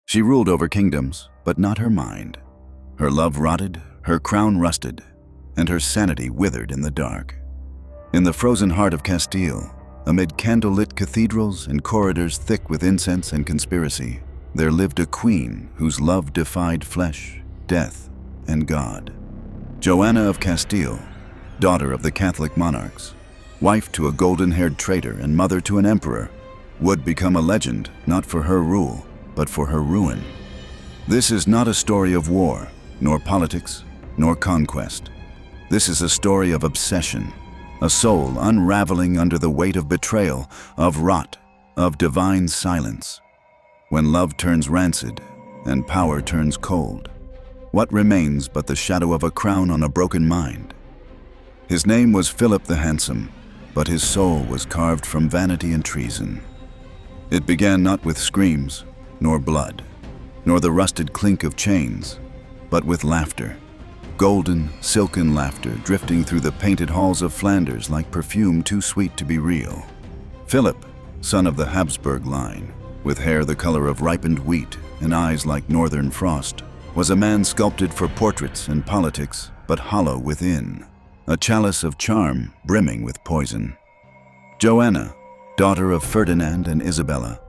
She ruled over kingdoms, but not her mind. Her love rotted, her crown rusted, and her sanity withered in the dark. In the frozen heart of Castile, amid candlelit cathedrals and corridors thick with incense and conspiracy, there lived a queen whose love defied flesh, death, and God. Joanna of Castile, daughter of the Catholic monarchs, wife to a golden-haired traitor and mother to an emperor, would become a legend not for her rule, but for her ruin. This is not a story of war, nor politics, nor conquest. This is a story of obsession, a soul unraveling under the weight of betrayal, of rot, of divine silence. When love turns rancid and power turns cold, what remains but the shadow of a crown on a broken mind? His name was Philip the Handsome, but his soul was carved from vanity and treason. It began not with screams, nor blood, nor the rusted clink of chains, but with laughter. Golden, silken laughter drifting through the painted halls of Flanders like perfume too sweet to be real. Philip, son of the Habsburg line, with hair the color of ripened wheat and eyes like northern frost, was a man sculpted for portraits and politics, but hollow within, a chalice of charm brimming with poison. Joanna, daughter of Ferdinand and Isabella,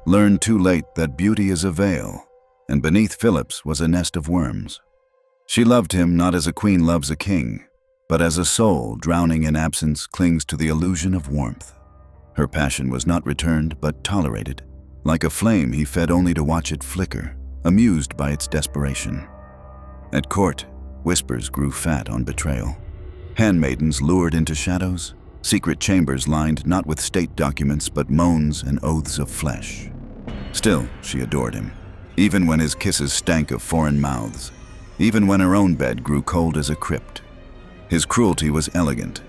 learned too late that beauty is a veil, and beneath Philip's was a nest of worms. She loved him not as a queen loves a king, but as a soul drowning in absence clings to the illusion of warmth. Her passion was not returned but tolerated. Like a flame he fed only to watch it flicker, amused by its desperation. At court, whispers grew fat on betrayal. Handmaidens lured into shadows, secret chambers lined not with state documents but moans and oaths of flesh. Still, she adored him, even when his kisses stank of foreign mouths, even when her own bed grew cold as a crypt. His cruelty was elegant.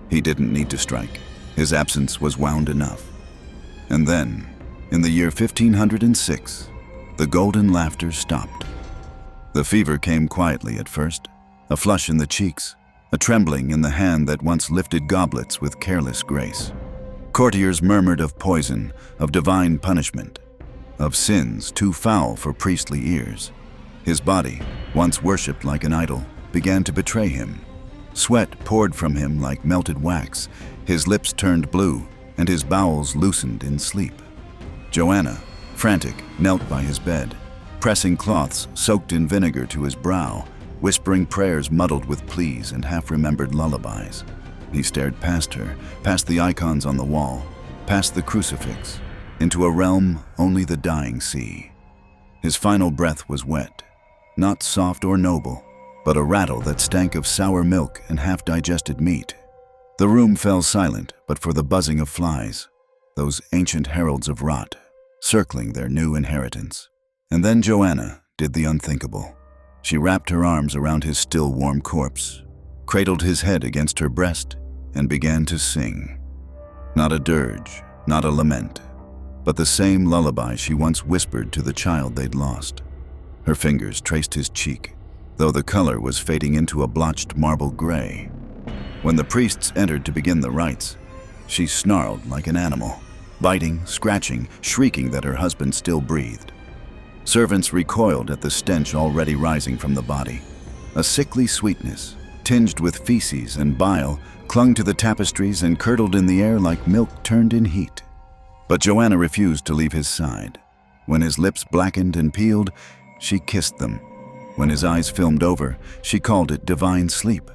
He didn't need to strike. His absence was wound enough. And then, in the year 1506, the golden laughter stopped. The fever came quietly at first, a flush in the cheeks, a trembling in the hand that once lifted goblets with careless grace. Courtiers murmured of poison, of divine punishment, of sins too foul for priestly ears. His body, once worshipped like an idol, began to betray him. Sweat poured from him like melted wax, his lips turned blue, and his bowels loosened in sleep. Joanna, frantic, knelt by his bed, pressing cloths soaked in vinegar to his brow, whispering prayers muddled with pleas and half-remembered lullabies. He stared past her, past the icons on the wall, past the crucifix, into a realm only the dying see. His final breath was wet, not soft or noble, but a rattle that stank of sour milk and half-digested meat. The room fell silent but for the buzzing of flies, those ancient heralds of rot, circling their new inheritance. And then Joanna did the unthinkable. She wrapped her arms around his still warm corpse, cradled his head against her breast, and began to sing. Not a dirge, not a lament, but the same lullaby she once whispered to the child they'd lost. Her fingers traced his cheek, though the color was fading into a blotched marble gray. When the priests entered to begin the rites, she snarled like an animal, biting, scratching, shrieking that her husband still breathed. Servants recoiled at the stench already rising from the body. A sickly sweetness, tinged with feces and bile, clung to the tapestries and curdled in the air like milk turned in heat. But Joanna refused to leave his side. When his lips blackened and peeled, she kissed them. When his eyes filmed over, she called it divine sleep.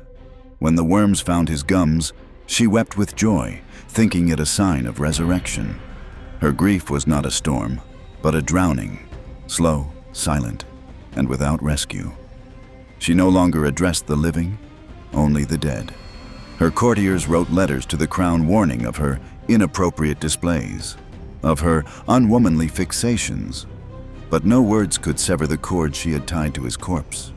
When the worms found his gums, she wept with joy, thinking it a sign of resurrection. Her grief was not a storm, but a drowning, slow, silent, and without rescue. She no longer addressed the living, only the dead. Her courtiers wrote letters to the crown warning of her inappropriate displays, of her unwomanly fixations, but no words could sever the cord she had tied to his corpse.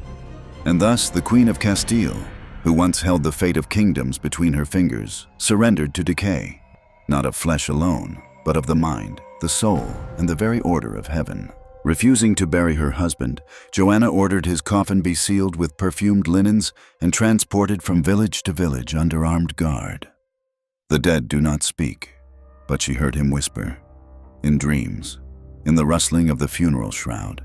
And thus the Queen of Castile, who once held the fate of kingdoms between her fingers, surrendered to decay, not of flesh alone, but of the mind, the soul, and the very order of heaven. Refusing to bury her husband, Joanna ordered his coffin be sealed with perfumed linens and transported from village to village under armed guard. The dead do not speak, but she heard him whisper, in dreams, in the rustling of the funeral shroud,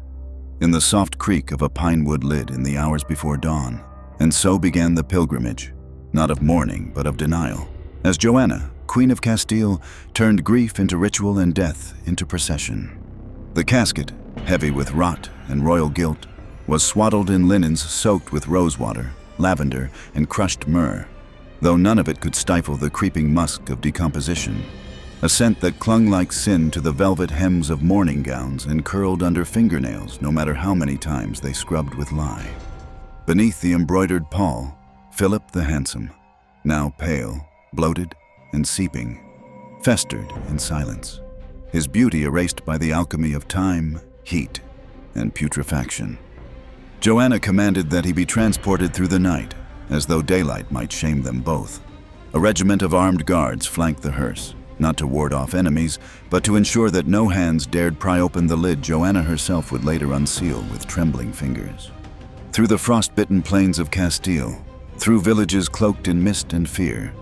in the soft creak of a pine wood lid in the hours before dawn. And so began the pilgrimage, not of mourning but of denial, as Joanna, Queen of Castile, turned grief into ritual and death into procession. The casket, heavy with rot and royal guilt, was swaddled in linens soaked with rosewater, lavender, and crushed myrrh, though none of it could stifle the creeping musk of decomposition, a scent that clung like sin to the velvet hems of mourning gowns and curled under fingernails no matter how many times they scrubbed with lye. Beneath the embroidered pall, Philip the Handsome, now pale, bloated, and seeping, festered in silence, his beauty erased by the alchemy of time, heat, and putrefaction. Joanna commanded that he be transported through the night, as though daylight might shame them both. A regiment of armed guards flanked the hearse, not to ward off enemies, but to ensure that no hands dared pry open the lid Joanna herself would later unseal with trembling fingers. Through the frost-bitten plains of Castile, through villages cloaked in mist and fear,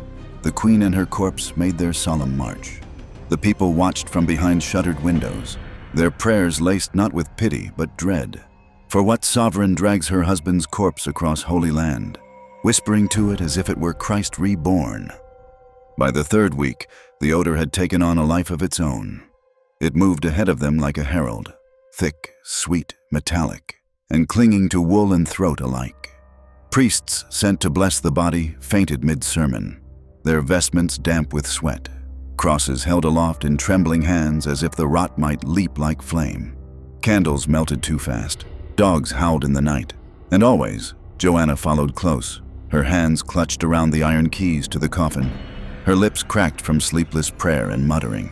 the queen and her corpse made their solemn march. The people watched from behind shuttered windows, their prayers laced not with pity but dread. For what sovereign drags her husband's corpse across Holy Land, whispering to it as if it were Christ reborn? By the third week, the odor had taken on a life of its own. It moved ahead of them like a herald, thick, sweet, metallic, and clinging to wool and throat alike. Priests sent to bless the body fainted mid-sermon, their vestments damp with sweat, crosses held aloft in trembling hands as if the rot might leap like flame. Candles melted too fast, dogs howled in the night, and always Joanna followed close, her hands clutched around the iron keys to the coffin, her lips cracked from sleepless prayer and muttering.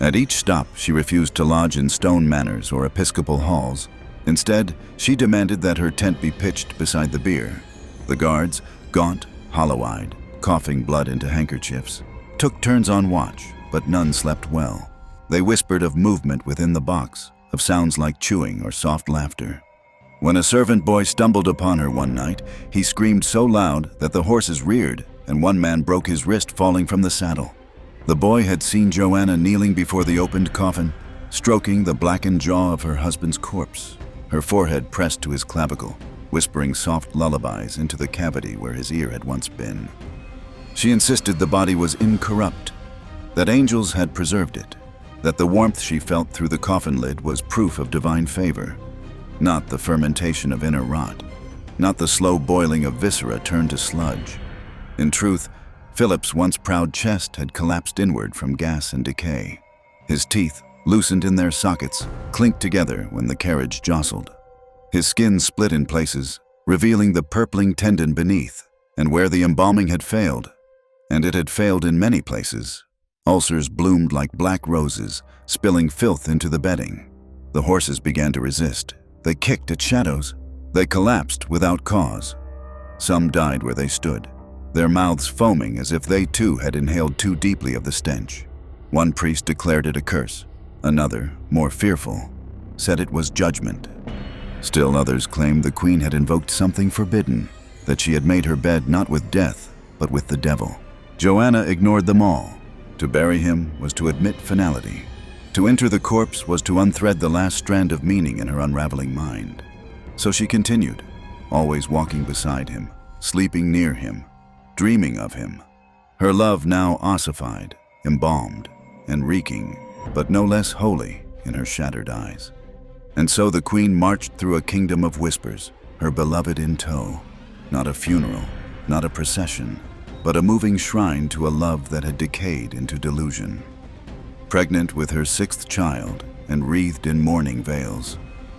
At each stop, she refused to lodge in stone manors or episcopal halls. Instead, she demanded that her tent be pitched beside the bier. The guards, gaunt, hollow-eyed, coughing blood into handkerchiefs, took turns on watch, but none slept well. They whispered of movement within the box, of sounds like chewing or soft laughter. When a servant boy stumbled upon her one night, he screamed so loud that the horses reared, and one man broke his wrist falling from the saddle. The boy had seen Joanna kneeling before the opened coffin, stroking the blackened jaw of her husband's corpse, her forehead pressed to his clavicle, whispering soft lullabies into the cavity where his ear had once been. She insisted the body was incorrupt, that angels had preserved it, that the warmth she felt through the coffin lid was proof of divine favor, not the fermentation of inner rot, not the slow boiling of viscera turned to sludge. In truth, Philip's once proud chest had collapsed inward from gas and decay. His teeth, loosened in their sockets, clinked together when the carriage jostled. His skin split in places, revealing the purpling tendon beneath, and where the embalming had failed, and it had failed in many places, ulcers bloomed like black roses, spilling filth into the bedding. The horses began to resist. They kicked at shadows. They collapsed without cause. Some died where they stood, their mouths foaming as if they too had inhaled too deeply of the stench. One priest declared it a curse. Another, more fearful, said it was judgment. Still others claimed the queen had invoked something forbidden, that she had made her bed not with death, but with the devil. Joanna ignored them all. To bury him was to admit finality. To enter the corpse was to unthread the last strand of meaning in her unraveling mind. So she continued, always walking beside him, sleeping near him, dreaming of him. Her love now ossified, embalmed, and reeking, but no less holy in her shattered eyes. And so the queen marched through a kingdom of whispers, her beloved in tow. Not a funeral, not a procession, but a moving shrine to a love that had decayed into delusion. Pregnant with her sixth child and wreathed in mourning veils,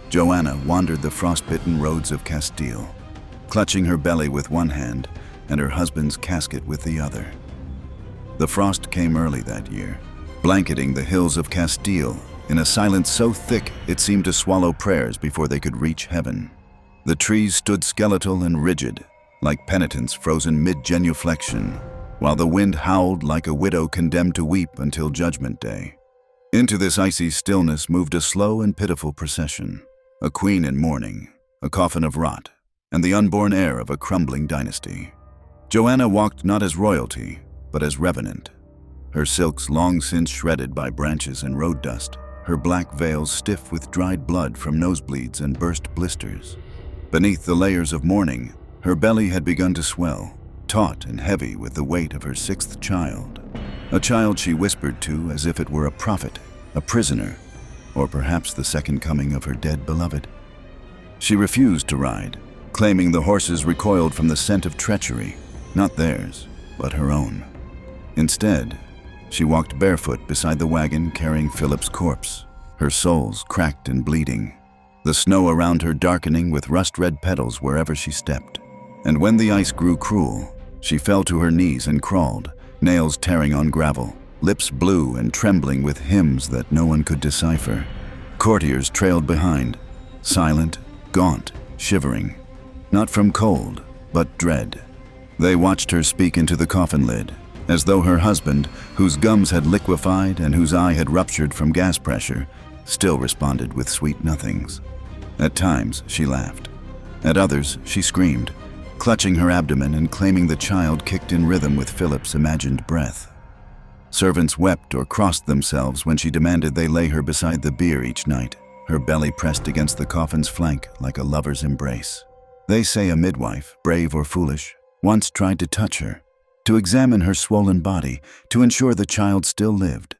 Joanna wandered the frost-bitten roads of Castile, clutching her belly with one hand and her husband's casket with the other. The frost came early that year, blanketing the hills of Castile in a silence so thick it seemed to swallow prayers before they could reach heaven. The trees stood skeletal and rigid, like penitents frozen mid-genuflection, while the wind howled like a widow condemned to weep until Judgment Day. Into this icy stillness moved a slow and pitiful procession, a queen in mourning, a coffin of rot, and the unborn heir of a crumbling dynasty. Joanna walked not as royalty, but as revenant, her silks long since shredded by branches and road dust, her black veil stiff with dried blood from nosebleeds and burst blisters. Beneath the layers of mourning, her belly had begun to swell, taut and heavy with the weight of her sixth child. A child she whispered to as if it were a prophet, a prisoner, or perhaps the second coming of her dead beloved. She refused to ride, claiming the horses recoiled from the scent of treachery, not theirs, but her own. Instead, she walked barefoot beside the wagon carrying Philip's corpse, her soles cracked and bleeding, the snow around her darkening with rust-red petals wherever she stepped. And when the ice grew cruel, she fell to her knees and crawled, nails tearing on gravel, lips blue and trembling with hymns that no one could decipher. Courtiers trailed behind, silent, gaunt, shivering, not from cold, but dread. They watched her speak into the coffin lid, as though her husband, whose gums had liquefied and whose eye had ruptured from gas pressure, still responded with sweet nothings. At times, she laughed. At others, she screamed, clutching her abdomen and claiming the child kicked in rhythm with Philip's imagined breath. Servants wept or crossed themselves when she demanded they lay her beside the bier each night, her belly pressed against the coffin's flank like a lover's embrace. They say a midwife, brave or foolish, once tried to touch her, to examine her swollen body, to ensure the child still lived.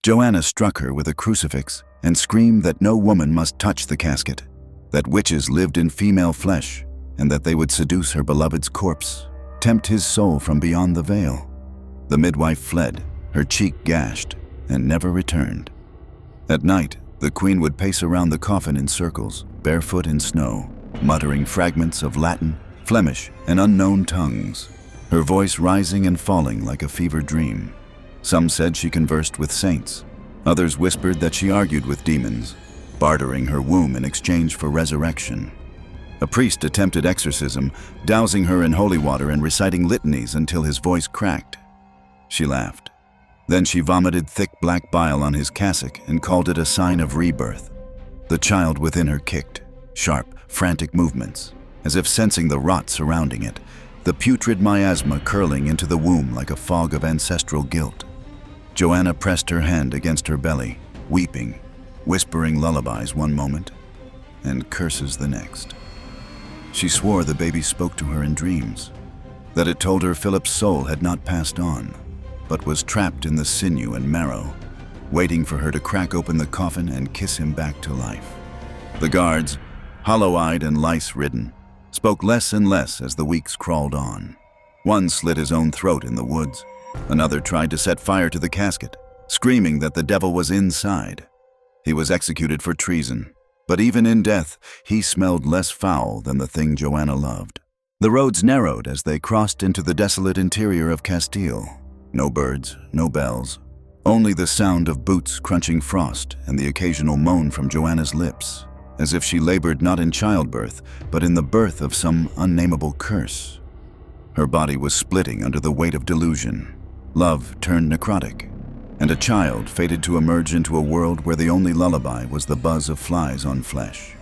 Joanna struck her with a crucifix and screamed that no woman must touch the casket, that witches lived in female flesh, and that they would seduce her beloved's corpse, tempt his soul from beyond the veil. The midwife fled, her cheek gashed, and never returned. At night, the queen would pace around the coffin in circles, barefoot in snow, muttering fragments of Latin, Flemish, and unknown tongues, her voice rising and falling like a fevered dream. Some said she conversed with saints. Others whispered that she argued with demons, bartering her womb in exchange for resurrection. A priest attempted exorcism, dousing her in holy water and reciting litanies until his voice cracked. She laughed. Then she vomited thick black bile on his cassock and called it a sign of rebirth. The child within her kicked, sharp, frantic movements, as if sensing the rot surrounding it, the putrid miasma curling into the womb like a fog of ancestral guilt. Joanna pressed her hand against her belly, weeping, whispering lullabies one moment and curses the next. She swore the baby spoke to her in dreams, that it told her Philip's soul had not passed on, but was trapped in the sinew and marrow, waiting for her to crack open the coffin and kiss him back to life. The guards, hollow-eyed and lice-ridden, spoke less and less as the weeks crawled on. One slit his own throat in the woods. Another tried to set fire to the casket, screaming that the devil was inside. He was executed for treason, but even in death, he smelled less foul than the thing Joanna loved. The roads narrowed as they crossed into the desolate interior of Castile. No birds, no bells, only the sound of boots crunching frost and the occasional moan from Joanna's lips, as if she labored not in childbirth, but in the birth of some unnameable curse. Her body was splitting under the weight of delusion. Love turned necrotic, and a child fated to emerge into a world where the only lullaby was the buzz of flies on flesh.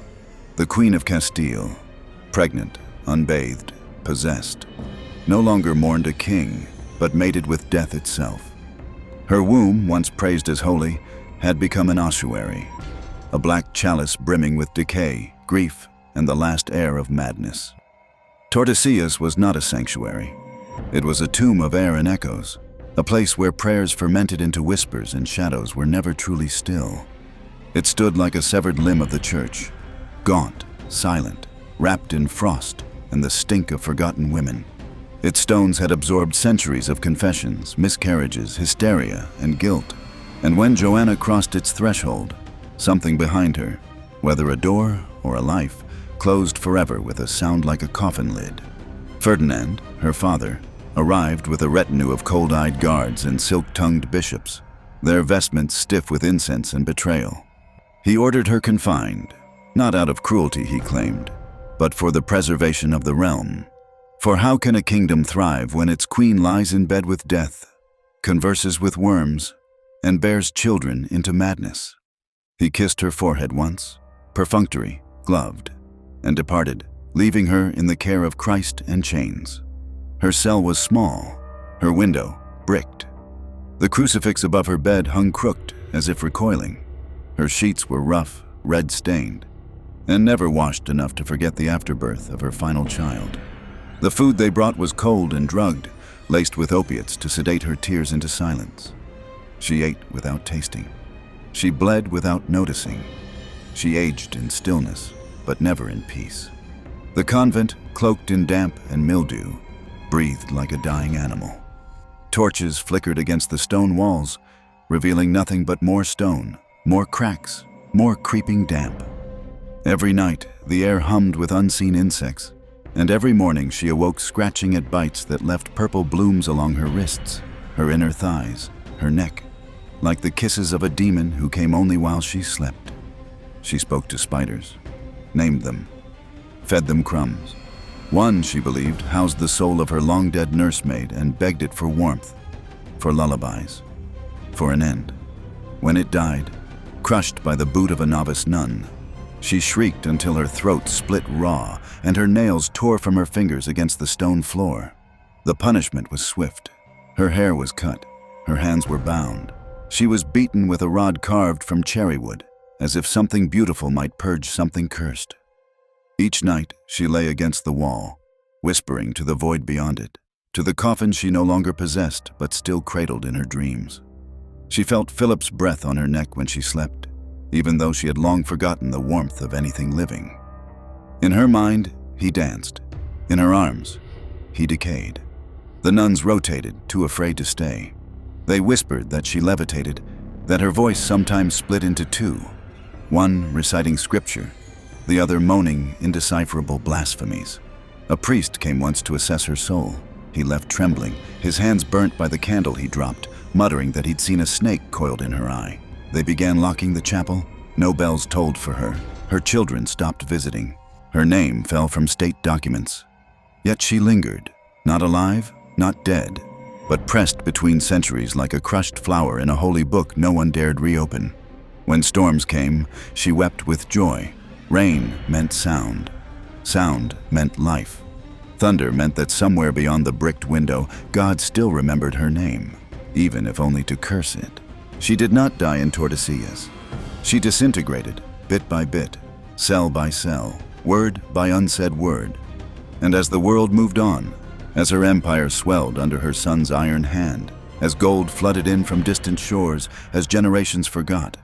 The Queen of Castile, pregnant, unbathed, possessed, no longer mourned a king, but mated with death itself. Her womb, once praised as holy, had become an ossuary, a black chalice brimming with decay, grief, and the last air of madness. Tordesillas was not a sanctuary. It was a tomb of air and echoes, a place where prayers fermented into whispers and shadows were never truly still. It stood like a severed limb of the church, gaunt, silent, wrapped in frost and the stink of forgotten women. Its stones had absorbed centuries of confessions, miscarriages, hysteria, and guilt. And when Joanna crossed its threshold, something behind her, whether a door or a life, closed forever with a sound like a coffin lid. Ferdinand, her father, arrived with a retinue of cold-eyed guards and silk-tongued bishops, their vestments stiff with incense and betrayal. He ordered her confined, not out of cruelty, he claimed, but for the preservation of the realm. For how can a kingdom thrive when its queen lies in bed with death, converses with worms, and bears children into madness? He kissed her forehead once, perfunctory, gloved, and departed, leaving her in the care of Christ and chains. Her cell was small, her window bricked. The crucifix above her bed hung crooked as if recoiling. Her sheets were rough, red-stained, and never washed enough to forget the afterbirth of her final child. The food they brought was cold and drugged, laced with opiates to sedate her tears into silence. She ate without tasting. She bled without noticing. She aged in stillness, but never in peace. The convent, cloaked in damp and mildew, breathed like a dying animal. Torches flickered against the stone walls, revealing nothing but more stone, more cracks, more creeping damp. Every night, the air hummed with unseen insects, and every morning she awoke scratching at bites that left purple blooms along her wrists, her inner thighs, her neck, like the kisses of a demon who came only while she slept. She spoke to spiders, named them, fed them crumbs. One, she believed, housed the soul of her long-dead nursemaid and begged it for warmth, for lullabies, for an end. When it died, crushed by the boot of a novice nun, she shrieked until her throat split raw and her nails tore from her fingers against the stone floor. The punishment was swift. Her hair was cut. Her hands were bound. She was beaten with a rod carved from cherry wood, as if something beautiful might purge something cursed. Each night, she lay against the wall, whispering to the void beyond it, to the coffin she no longer possessed but still cradled in her dreams. She felt Philip's breath on her neck when she slept, even though she had long forgotten the warmth of anything living. In her mind, he danced. In her arms, he decayed. The nuns rotated, too afraid to stay. They whispered that she levitated, that her voice sometimes split into two, one reciting scripture, the other moaning indecipherable blasphemies. A priest came once to assess her soul. He left trembling, his hands burnt by the candle he dropped, muttering that he'd seen a snake coiled in her eye. They began locking the chapel. No bells tolled for her. Her children stopped visiting. Her name fell from state documents. Yet she lingered, not alive, not dead, but pressed between centuries like a crushed flower in a holy book no one dared reopen. When storms came, she wept with joy. Rain meant sound. Sound meant life. Thunder meant that somewhere beyond the bricked window, God still remembered her name, even if only to curse it. She did not die in Tordesillas. She disintegrated, bit by bit, cell by cell, word by unsaid word. And as the world moved on, as her empire swelled under her son's iron hand, as gold flooded in from distant shores, as generations forgot,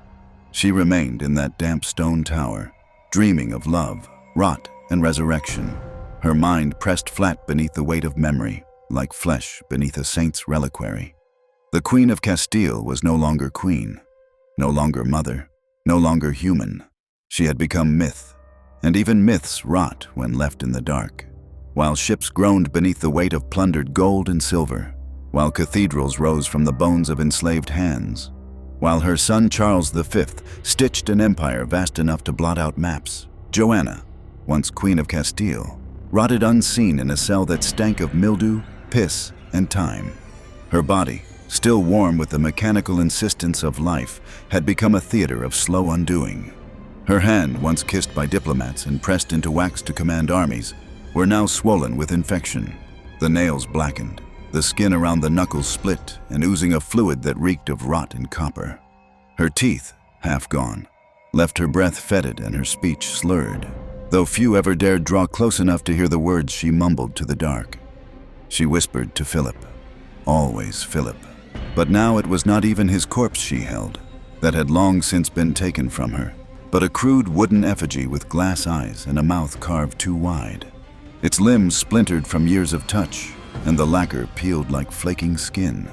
she remained in that damp stone tower, dreaming of love, rot, and resurrection, her mind pressed flat beneath the weight of memory, like flesh beneath a saint's reliquary. The Queen of Castile was no longer queen, no longer mother, no longer human. She had become myth, and even myths rot when left in the dark. While ships groaned beneath the weight of plundered gold and silver, while cathedrals rose from the bones of enslaved hands, while her son Charles V stitched an empire vast enough to blot out maps, Joanna, once Queen of Castile, rotted unseen in a cell that stank of mildew, piss, and time. Her body, still warm with the mechanical insistence of life, had become a theater of slow undoing. Her hand, once kissed by diplomats and pressed into wax to command armies, were now swollen with infection. The nails blackened, the skin around the knuckles split and oozing a fluid that reeked of rot and copper. Her teeth, half gone, left her breath fetid and her speech slurred, though few ever dared draw close enough to hear the words she mumbled to the dark. She whispered to Philip, always Philip. But now it was not even his corpse she held, that had long since been taken from her, but a crude wooden effigy with glass eyes and a mouth carved too wide. Its limbs splintered from years of touch, and the lacquer peeled like flaking skin.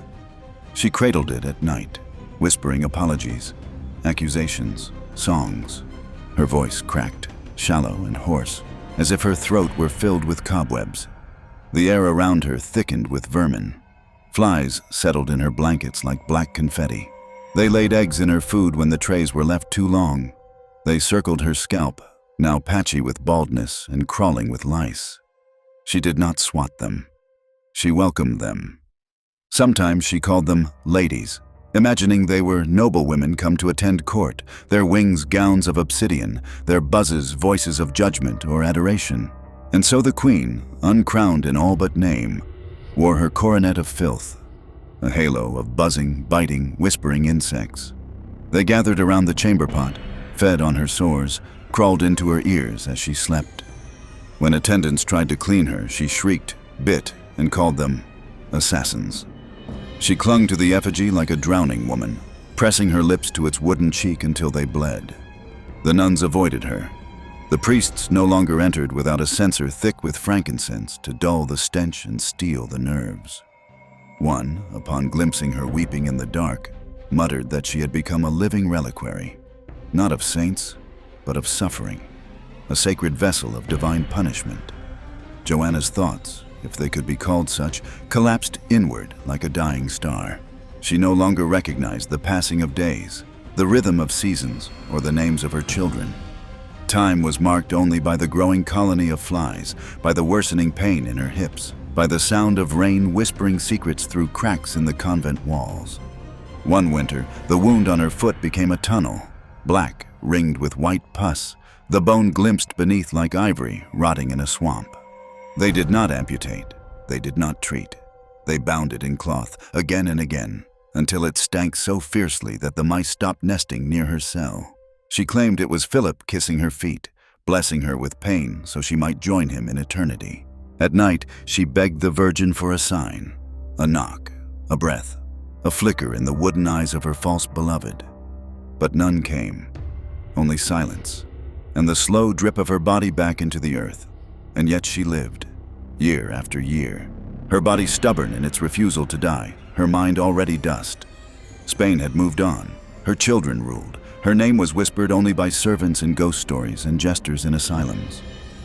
She cradled it at night, whispering apologies, accusations, songs. Her voice cracked, shallow and hoarse, as if her throat were filled with cobwebs. The air around her thickened with vermin. Flies settled in her blankets like black confetti. They laid eggs in her food when the trays were left too long. They circled her scalp, now patchy with baldness and crawling with lice. She did not swat them. She welcomed them. Sometimes she called them ladies, imagining they were noblewomen come to attend court, their wings gowns of obsidian, their buzzes voices of judgment or adoration. And so the queen, uncrowned in all but name, wore her coronet of filth, a halo of buzzing, biting, whispering insects, They gathered around the chamber pot, fed on her sores, crawled into her ears as she slept. When attendants tried to clean her, she shrieked, bit, and called them assassins. She clung to the effigy like a drowning woman, pressing her lips to its wooden cheek until they bled. The nuns avoided her. The priests no longer entered without a censer thick with frankincense to dull the stench and steel the nerves. One, upon glimpsing her weeping in the dark, muttered that she had become a living reliquary, not of saints, but of suffering, a sacred vessel of divine punishment. Joanna's thoughts, if they could be called such, collapsed inward like a dying star. She no longer recognized the passing of days, the rhythm of seasons, or the names of her children. Time was marked only by the growing colony of flies, by the worsening pain in her hips, by the sound of rain whispering secrets through cracks in the convent walls. One winter, the wound on her foot became a tunnel, black, ringed with white pus, the bone glimpsed beneath like ivory rotting in a swamp. They did not amputate, they did not treat. They bound it in cloth again and again, until it stank so fiercely that the mice stopped nesting near her cell. She claimed it was Philip kissing her feet, blessing her with pain so she might join him in eternity. At night, she begged the Virgin for a sign, a knock, a breath, a flicker in the wooden eyes of her false beloved. But none came, only silence, and the slow drip of her body back into the earth. And yet she lived, year after year, her body stubborn in its refusal to die, her mind already dust. Spain had moved on, her children ruled, her name was whispered only by servants in ghost stories and jesters in asylums.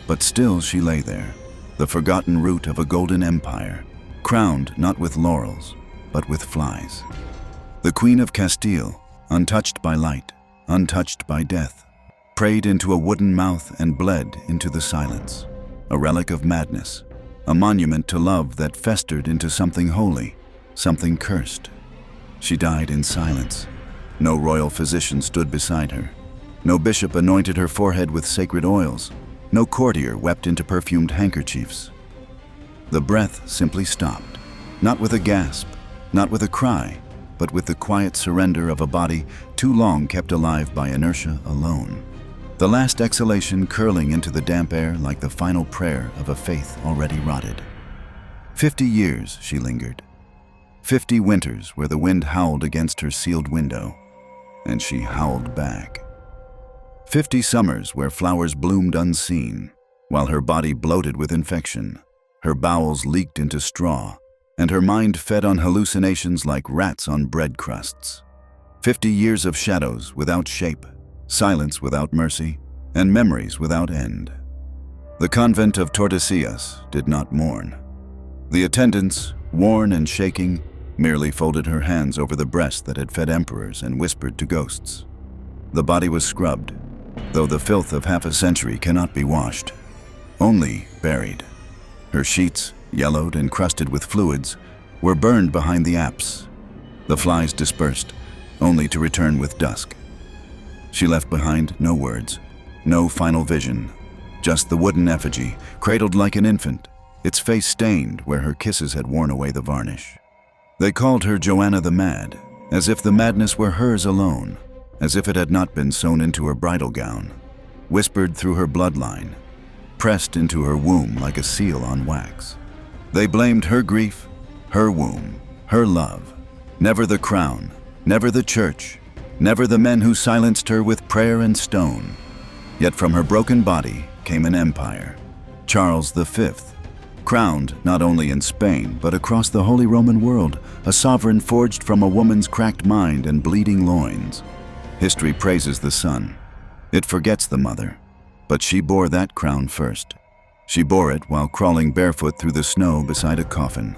But still she lay there, the forgotten root of a golden empire, crowned not with laurels, but with flies. The Queen of Castile, untouched by light, untouched by death, prayed into a wooden mouth and bled into the silence. A relic of madness, a monument to love that festered into something holy, something cursed. She died in silence. No royal physician stood beside her. No bishop anointed her forehead with sacred oils. No courtier wept into perfumed handkerchiefs. The breath simply stopped, not with a gasp, not with a cry, but with the quiet surrender of a body too long kept alive by inertia alone. The last exhalation curling into the damp air like the final prayer of a faith already rotted. 50 years she lingered. 50 winters where the wind howled against her sealed window, and she howled back. 50 summers where flowers bloomed unseen, while her body bloated with infection, her bowels leaked into straw, and her mind fed on hallucinations like rats on bread crusts. 50 years of shadows without shape, silence without mercy, and memories without end. The convent of Tordesillas did not mourn. The attendants, worn and shaking, merely folded her hands over the breast that had fed emperors and whispered to ghosts. The body was scrubbed, though the filth of half a century cannot be washed, only buried. Her sheets, yellowed and crusted with fluids, were burned behind the apse. The flies dispersed, only to return with dusk. She left behind no words, no final vision, just the wooden effigy, cradled like an infant, its face stained where her kisses had worn away the varnish. They called her Joanna the Mad, as if the madness were hers alone, as if it had not been sewn into her bridal gown, whispered through her bloodline, pressed into her womb like a seal on wax. They blamed her grief, her womb, her love, never the crown, never the church, never the men who silenced her with prayer and stone. Yet from her broken body came an empire, Charles V, crowned not only in Spain but across the Holy Roman world, a sovereign forged from a woman's cracked mind and bleeding loins. History praises the son. It forgets the mother, but she bore that crown first. She bore it while crawling barefoot through the snow beside a coffin.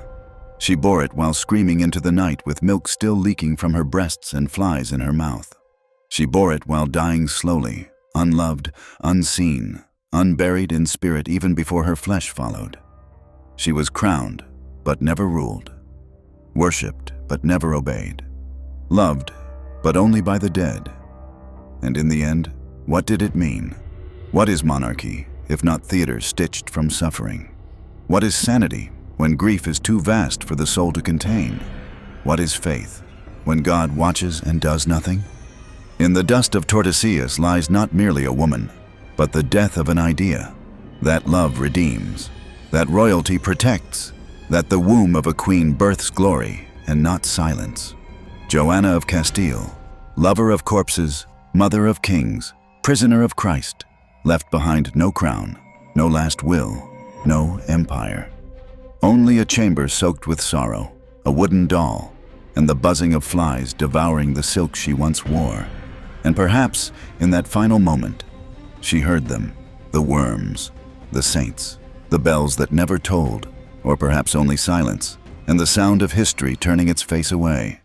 She bore it while screaming into the night with milk still leaking from her breasts and flies in her mouth. She bore it while dying slowly, unloved, unseen, unburied in spirit even before her flesh followed. She was crowned, but never ruled, worshipped, but never obeyed, loved, but only by the dead. And in the end, what did it mean? What is monarchy, if not theater stitched from suffering? What is sanity, when grief is too vast for the soul to contain? What is faith, when God watches and does nothing? In the dust of Tordesillas lies not merely a woman, but the death of an idea. That love redeems, that royalty protects, that the womb of a queen births glory and not silence. Joanna of Castile, lover of corpses, mother of kings, prisoner of Christ, left behind no crown, no last will, no empire. Only a chamber soaked with sorrow, a wooden doll, and the buzzing of flies devouring the silk she once wore. And perhaps, in that final moment, she heard them, the worms, the saints, the bells that never tolled, or perhaps only silence, and the sound of history turning its face away.